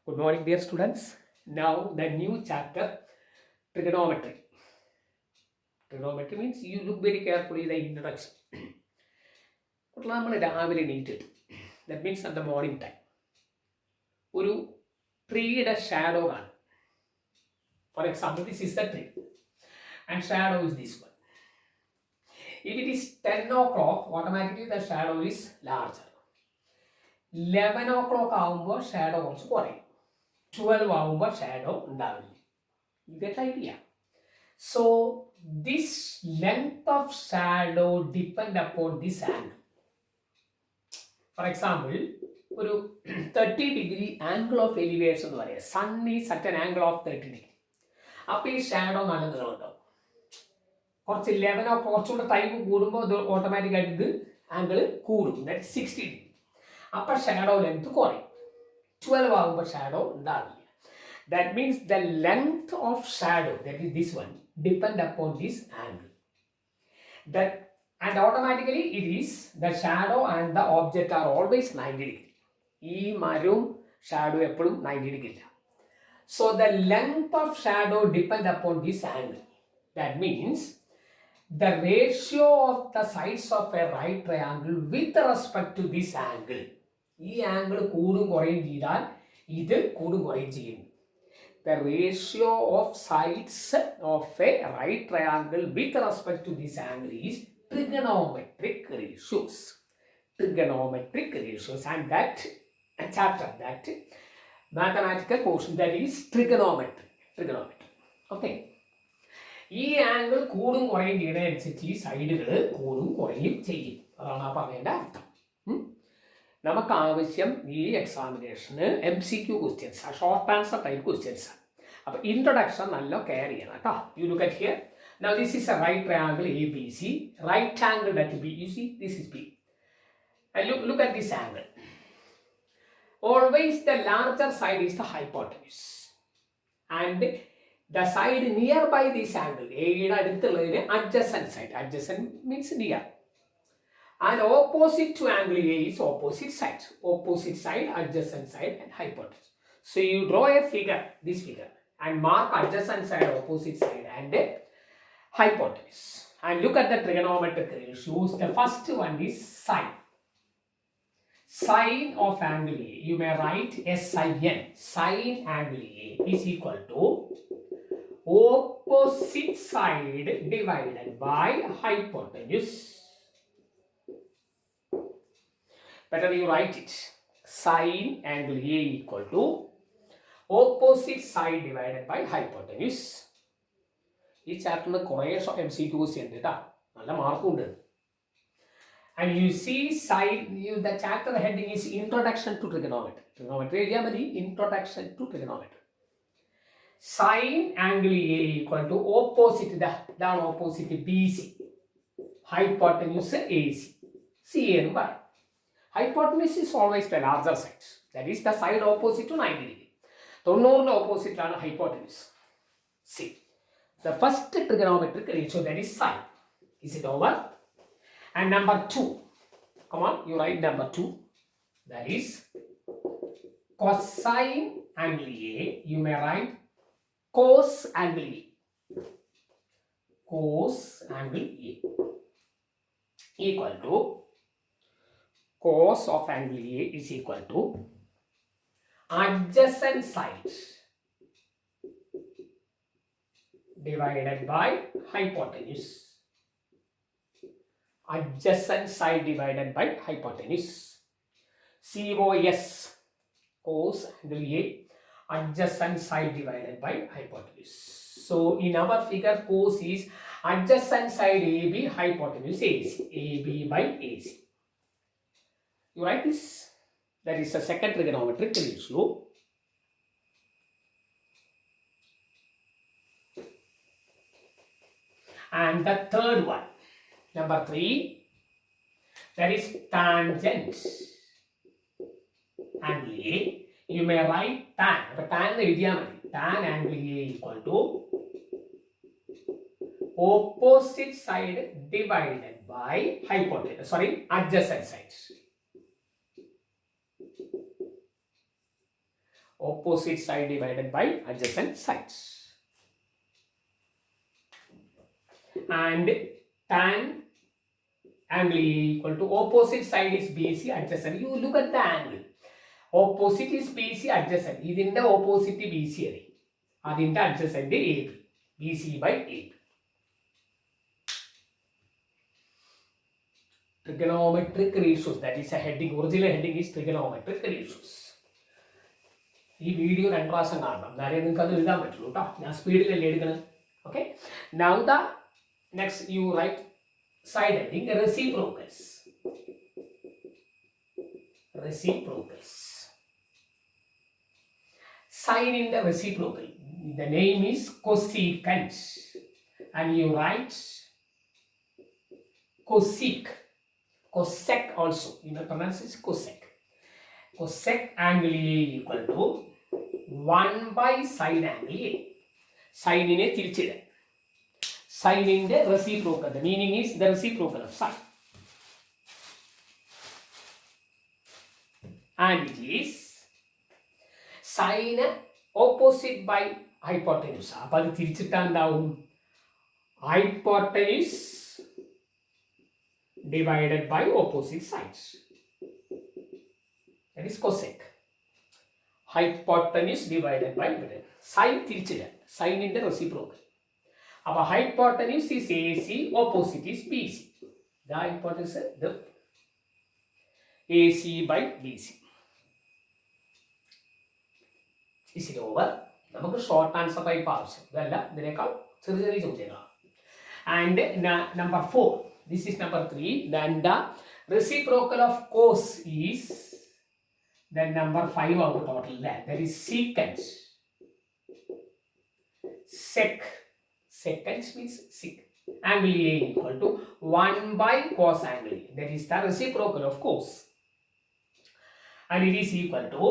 Good morning, dear students. Now the new chapter, trigonometry. Trigonometry means you look very carefully the introduction. നമ്മൾ രാവിലെ എണീറ്റിട്ട് that means at the morning time ഒരു ട്രീയുടെ shadow കാണും. For example, this is the tree and shadow is this one. If it is 10 o'clock, automatically the shadow is larger. 11 o'clock ആവുമ്പോൾ shadow കുറച്ച് കുറയും. 12 ആവുമ്പോൾ ഷാഡോ ഉണ്ടാവില്ല. You get the idea? So this length of shadow depend upon this angle. For example, ഒരു 30 degree angle of elevation എന്ന് പറയാം. Sun is at an angle of 30 degree. അപ്പോൾ ഈ ഷാഡോ നല്ല നീളമുണ്ടാവും. കുറച്ച് 11 കുറച്ചുകൂടെ ടൈം കൂടുമ്പോൾ ഇത് ഓട്ടോമാറ്റിക്കായിട്ട് ഇത് ആംഗിൾ കൂടും. That 60 degree. അപ്പോൾ ഷാഡോ ലെങ്ത് കുറയും. 12 ആകുമ്പോൾ ഷാഡോ ഉണ്ടാവില്ല. That means the length of shadow, that is this one, depend upon this angle. And automatically it is the shadow and the object are always 90 degree. ഈ മരവും shadow എപ്പോഴും 90 degree ഇല്ല. So the length of shadow depend upon this angle. That means the ratio of the sides of a right triangle with respect to this angle. ഈ angle കൂടും കുറയും ചെയ്താൽ ഇത് കൂടും കുറയും ചെയ്യും. The ratio of sides of a right triangle with respect to this angle is trigonometric ratios. Trigonometric ratios, and that chapter, that mathematical portion, that is trigonometry. Okay. ഈ angle കൂടും കുറയും ചെയ്യുന്നതനുസരിച്ച് ഈ സൈഡുകൾ കൂടും കുറയും ചെയ്യും. അതാണ് ആ പറയേണ്ട അർത്ഥം. നമുക്ക് ആവശ്യം ഈ എക്സാമിനേഷന് MCQ questions, short answer type questions ആണ്. അപ്പോൾ ഇൻട്രൊഡക്ഷൻ നല്ല കെയർ ചെയ്യണം കേട്ടോ. You look at here. Now this is a right triangle ABC. Right angle that B. You see, this is B. And look at this angle. Always the larger side is the hypotenuse. And the side nearby this angle, A അടുത്തുള്ളതിന് adjacent side. Adjacent means near. And opposite to angle A is opposite side. Opposite side, adjacent side, and hypotenuse. So you draw a figure, this figure, and mark adjacent side, opposite side, and hypotenuse. And look at the trigonometric ratios. The first one is sine. Sine of angle A, you may write SIN. Sine angle A is equal to opposite side divided by hypotenuse. Better you write it. Sine angle A equal to opposite side divided by hypotenuse. ഈ ചാപ്റ്ററിന് കുറേ MCQ question ഉണ്ട് കേട്ടോ. നല്ല മാർക്കും ഉണ്ട്. And you see side, the chapter heading is Introduction to Trigonometry. Trigonometry എഴുതിയാൽ മതി. Introduction to Trigonometry. Sine angle A equal to opposite, ഇതാണ് opposite BC. Hypotenuse AC. CA എന്ന് പറയും. Hypotenuse is always the larger side. That is the side opposite to 90 degree. 90 opposite ആണ് hypotenuse. See, the first trigonometric ratio, that is sine. Is it over? And number 2. Come on, you write number 2. That is cosine angle A. You may write cos angle A. Cos angle A equal to cos of angle A is equal to adjacent side divided by hypotenuse. Adjacent side divided by hypotenuse. COS, cos angle A, adjacent side divided by hypotenuse. So in our figure, cos is adjacent side AB, hypotenuse AC. AB by AC. You write this. That is the second trigonometric ratio. And the third one, number 3, that is tangent angle A. You may write tan. But tan എഴുതിയാൽ മതി. Tan angle A equal to opposite side divided by hypotenuse. Sorry, adjacent sides. Opposite side divided by adjacent sides. And tan angle A equal to opposite side is BC, adjacent. You look at the angle. Opposite is BC, adjacent. ഇതിന്റെ opposite BC ആണ്. അതിന്റെ adjacent AB. BC by AB. Trigonometric ratios. That is a heading. Original heading is trigonometric ratios. ഈ video 2 പ്രാവശ്യം കാണണം. എന്നാലേ നിങ്ങൾക്ക് അത് എഴുതാൻ പറ്റുള്ളൂ കേട്ടോ. ഞാൻ സ്പീഡിലല്ലേ എഴുതണം. Okay. Now the next you write side heading reciprocals. Reciprocals. Sign in the reciprocal. The name is cosecant. And you write cosec. Cosec also. You know, pronounce it cosec. Cosec angle A equal to 1 by sine angle A. Sine in a തിരിച്ചിട. Sine in the reciprocal. The meaning is the reciprocal of sine. And it is sine opposite by hypotenuse. അപ്പോൾ അത് തിരിച്ചിട്ടാൽ എന്താവും? Hypotenuse divided by opposite sides. That is cosec. Hypotenuse divided by sine തിരിച്ചില്ല. Sine in the reciprocal. അപ്പോൾ hypotenuse is AC, opposite is BC. The hypotenuse the AC by BC. Is it over? നമുക്ക് short answer type ആവശ്യം. ഇതല്ല, ഇതിനേക്കാൾ ചെറിയ ചെറിയ ചോദ്യങ്ങളാണ്. And number 4. This is number 3. Then the reciprocal of cos is then number 5 out of total. That is secant. Secant means sec. Angle A equal to 1 by cos angle A. That is the reciprocal of cos. And it is equal to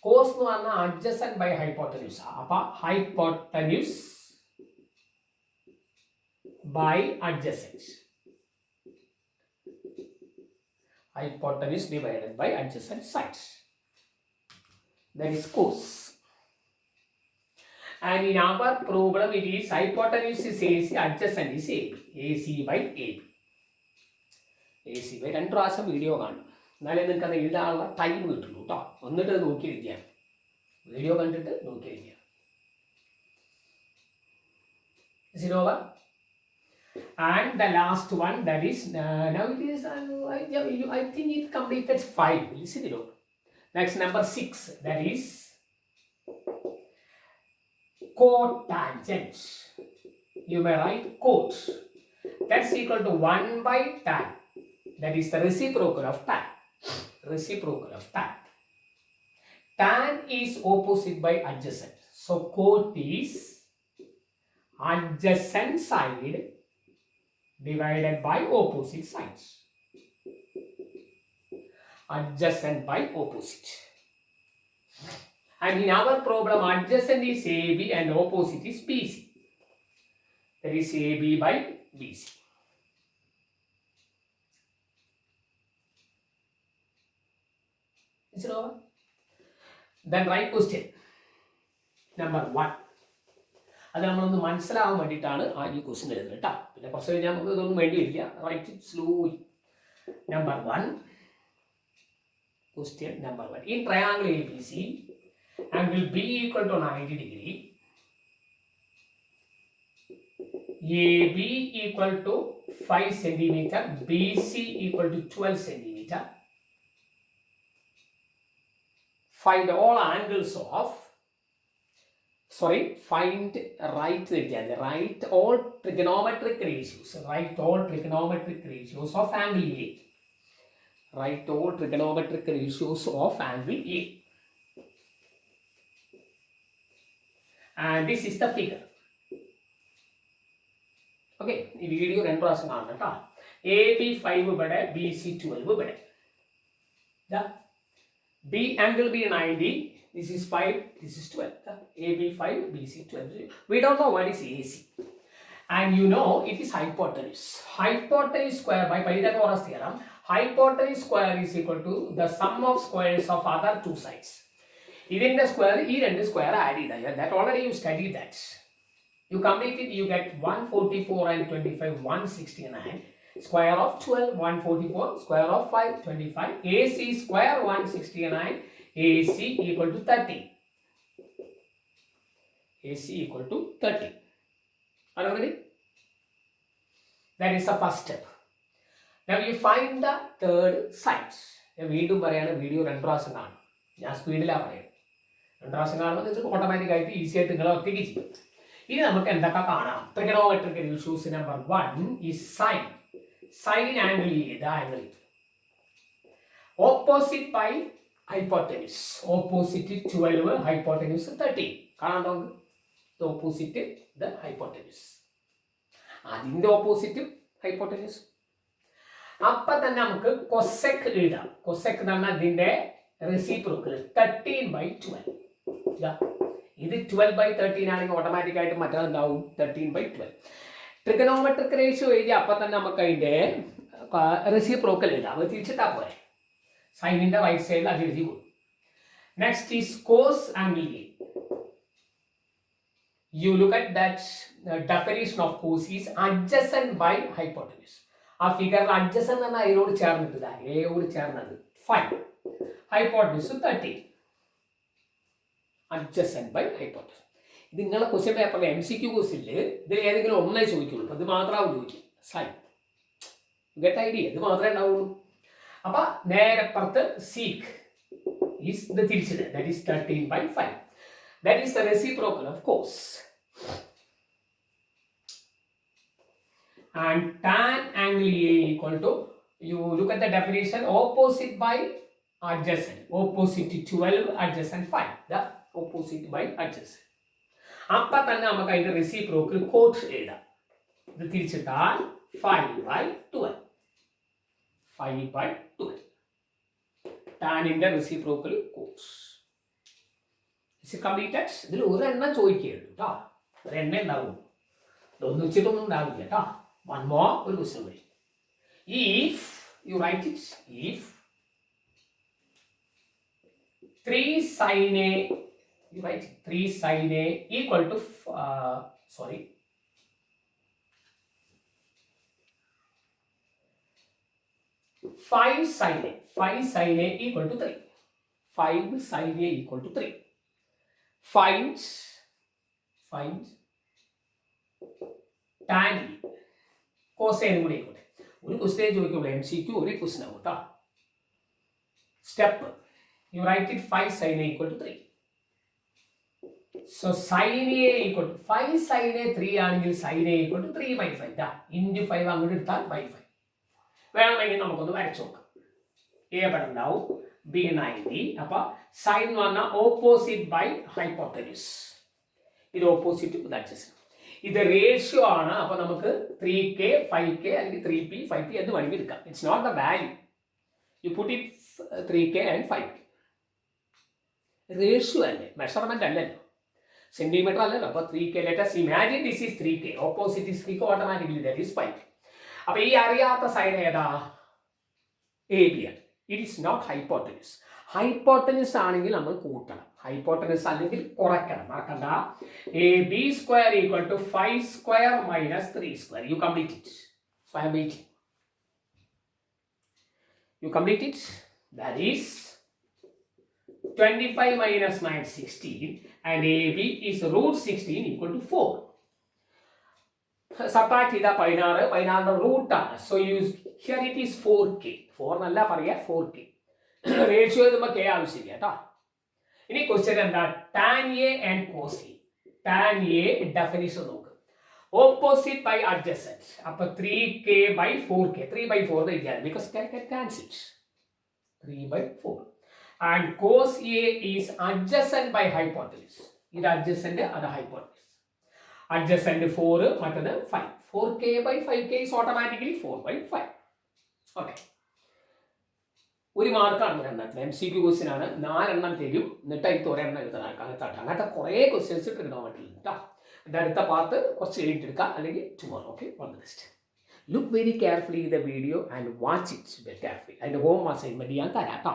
cos nu പറഞ്ഞാൽ adjacent by hypotenuse. അപ്പോൾ hypotenuse by adjacent. Hypotenuse divided by adjacent sides. That is cos. And in our problem it is hypotenuse is AC, adjacent is AB. AC by AB. AC by 2 പ്രാവശ്യം video കാണും. എന്നാലേ നിങ്ങൾക്ക് അത് എഴുതാനുള്ള time കിട്ടുള്ളൂ കേട്ടോ. എന്നിട്ട് നോക്കിയിരിക്കാം. വീഡിയോ കണ്ടിട്ട് നോക്കിയിരിക്കാം. Is it over? And the last one, that is now it is I think it completed 5. Listen it over. Next number 6, that is cotangent. You may write cot. That's equal to 1 by tan. That is the reciprocal of tan. Reciprocal of tan. Tan is opposite by adjacent. So cot is adjacent side divided by opposite sides. Adjacent by opposite. And in our problem, adjacent is AB and opposite is BC. That is AB by BC. Is it over? Then write question. Number 1. അത് നമ്മളൊന്ന് മനസ്സിലാവാൻ വേണ്ടിയിട്ടാണ് ആ ഈ question എഴുതുന്നത് കേട്ടോ. പിന്നെ കുറച്ച് കഴിഞ്ഞാൽ നമുക്ക് ഇതൊന്നും വേണ്ടിയില്ല. Write it slowly. Number 1. Question number 1. In triangle ABC, angle B equal to 90 degree. AB equal to 5 centimeter. BC equal to 12 centimeter. Find all angles of write all trigonometric ratios. Write all trigonometric ratios of angle A. Write all trigonometric ratios of angle A. And this is the figure. Okay, ഈ video 2 പ്രാവശ്യം കാണണം കേട്ടോ. AB 5 ഇവിടെ, BC 12 ഇവിടെ. B angle B 90. This is 5, this is 12. AB 5, BC 12. We don't know what is AC. And you know it is hypotenuse. Hypotenuse square by Pythagoras theorem. hypotenuse square is equal to the sum of squares of other two sides. Within the square, square added. That already you studied that. You complete it, you get 144 and 25, 169. Square of 12, 144. Square of 5, 25. AC square 169. AC equal to 30. AC equal to 30. Are you ready? That is the first step. Now you find the third sides. വീണ്ടും പറയാണ് video 2 പ്രാവശ്യം കാണും. ഞാൻ സ്പീഡിലാണ് പറയുന്നത്. 2 പ്രാവശ്യം കാണുമ്പോൾ നിങ്ങൾക്ക് ഓട്ടോമാറ്റിക്കായിട്ട് ഈസി ആയിട്ട് നിങ്ങൾ ഒറ്റയ്ക്ക് ചെയ്യും. ഇനി നമുക്ക് എന്തൊക്കെ കാണാം? Trigonometrical issues number 1 is sine. Sine angle ഏതാ angle? Opposite by hypotenuse. Opposite 12, hypotenuse 13. കാണാണ്ടോ? Opposite the hypotenuse. അതിൻ്റെ ഓപ്പോസിറ്റ് ഹൈപ്പോട്ടന്യൂസ്. അപ്പം തന്നെ നമുക്ക് കൊസെക് എഴുതാം. കൊസെക് എന്ന് പറഞ്ഞാൽ ഇതിൻ്റെ റെസിപ്രോക്കൽ 13/12. ഇത് 12/13 ആണെങ്കിൽ ഓട്ടോമാറ്റിക്കായിട്ട് മറ്റേതുണ്ടാവും 13/12. ട്രിഗണോമെട്രിക് റേഷ്യോ എഴുതി അപ്പം തന്നെ നമുക്ക് അതിൻ്റെ റെസിപ്രോക്കൽ എഴുതാം. അത് തിരിച്ചിട്ടാൽ പോരെ. സൈനിൻ്റെ റൈറ്റ് സൈഡിൽ അത് എഴുതി കൊടുക്കും. Next is cos angle A. You look at that definition of cos is adjacent by hypotenuse. ആ ഫിഗറിൽ adjacent എന്ന അതിനോട് ചേർന്നിട്ട് എയോട് ചേർന്നത് 5. ഹൈപ്പോട്ടന്യൂസ് 13. adjacent by hypotenuse. ഇത് നിങ്ങളെ ക്വസ്റ്റ്യൻ പേപ്പറിൽ MCQ ക്വസ്റ്റ്യനിൽ ഇതിൽ ഏതെങ്കിലും ഒന്നേ ചോദിക്കുള്ളൂ. അത് മാത്രമാവും ചോദിക്കും. Sine get idea. ഇത് മാത്രമേ ഉണ്ടാവുള്ളൂ. അപ്പം നേരെ പുറത്ത് സീക്ക് ഈസ് ഇത് തിരിച്ചത്. That is 13/5. That is the reciprocal of cos. And tan angle A equal to, you look at the definition, opposite by adjacent. Opposite 12, adjacent 5. The opposite by adjacent. അപ്പം തന്നെ നമുക്ക് അതിൻ്റെ റെസിപ്രോക്കൽ കോട്ട് എഴുതാം. ഇത് തിരിച്ചിട്ടാൽ 5/12. 5/12. ടാനിൻ്റെ reciprocal coat. Completed. ഇതിൽ ഒരെണ്ണം ചോദിക്കുകയുള്ളൂ കേട്ടോ. ഒരെണ്ണം ഉണ്ടാവും. ഇതൊന്നും വെച്ചിട്ടൊന്നും ഉണ്ടാവില്ല കേട്ടോ. വൺ മോർ ഒരു ക്വസ്റ്റ്യൻ വരും. If you write it, if 3 sin A, you write 3 sin A equal to 5 sin A. 5 sin A equal to 3. 5 sin A equal to 3. Find tan cosine കൂടി ആയിക്കോട്ടെ. ഒരു ക്വസ്റ്റ്യൻ ചോദിക്കുള്ളൂ. MCQ ഒരു question ആവും കേട്ടോ. Step you write it 5 sin A equal to 3. So sin A equal to 5 sin A 3 ആണെങ്കിൽ sin A equal to 3/5. Into 5 അങ്ങോട്ട് എടുത്താൽ /5. വേണമെങ്കിൽ നമുക്കൊന്ന് വരച്ചു നോക്കാം. A പടുണ്ടാവും, B 90. അപ്പം സൈൻ എന്ന് പറഞ്ഞാൽ ഓപ്പോസിറ്റ് ബൈ ഹൈപ്പോട്ടന്യൂസ്. ഇത് ഓപ്പോസിറ്റ് ഇത് അഡ്ജസ്റ്റ്. ഇത് റേഷ്യോ ആണ്. അപ്പോൾ നമുക്ക് 3K 5K അല്ലെങ്കിൽ 3P 5P എന്ന് വേണമെങ്കിൽ എടുക്കാം. It's not the value. You put it 3K and 5K. Ratio അല്ലേ, മെഷർമെന്റ് അല്ലല്ലോ, സെന്റിമീറ്റർ അല്ലല്ലോ. അപ്പോൾ 3K. Let's imagine this is 3K. Opposite is 3K. Automatically that is 5K. അപ്പോൾ ഈ അറിയാത്ത സൈൻ ഏതാ? AB ആണ്. It is not hypotenuse. Hypotenuse ആണെങ്കിൽ നമ്മൾ കൂട്ടണം, ഹൈപ്പോട്ടന്യൂസ് അല്ലെങ്കിൽ കുറയ്ക്കണം. മറക്കണ്ട. AB square equal to 5 square minus 3 square. You complete it. So I am waiting. U complete it. That is 25 minus 9 16 and AB is root 16 equal to 4. Subtract ചെയ്താൽ 16 root ആണ്. So use here it is 4K. 4 എന്നല്ല പറയുക, 4K. Ratio എഴുതുമ്പോൾ K ആവശ്യമില്ല കേട്ടോ. ഇനി question എന്താ? Tan A and cos A. Tan A definition നോക്ക്. Opposite by adjacent. അപ്പൊ 3K by 4K. 3/4 എഴുതിയാൽ ബിക്കോസ് ക്യാൻസിൽ 3/4. And cos A is adjacent by hypotenuse. ഇത് adjacent, അത് hypotenuse. Adjacent 4, മറ്റത് 5. 4K by 5K is automatically 4/5. Okay. ഒരു മാർക്കാണ് ഒരെണ്ണത്തിന്. MCQ ക്വസ്റ്റ്യൻ ആണ്. 4 എണ്ണം തരും, എന്നിട്ട് അതിൽ ഒരെണ്ണം എഴുതണം. അങ്ങനത്തെ കുറേ ക്വസ്റ്റ്യൻസ് ട്രിഗണോമെട്രിയിൽ കേട്ടോ. എൻ്റെ അടുത്ത പാർട്ട് കുറച്ച് കഴിഞ്ഞിട്ട് എടുക്കാം, അല്ലെങ്കിൽ tomorrow. Okay, all the best. Look very carefully the video and watch it very carefully. അതിൻ്റെ ഹോം അസൈൻമെൻറ്റ് ഞാൻ തരാം കേട്ടോ.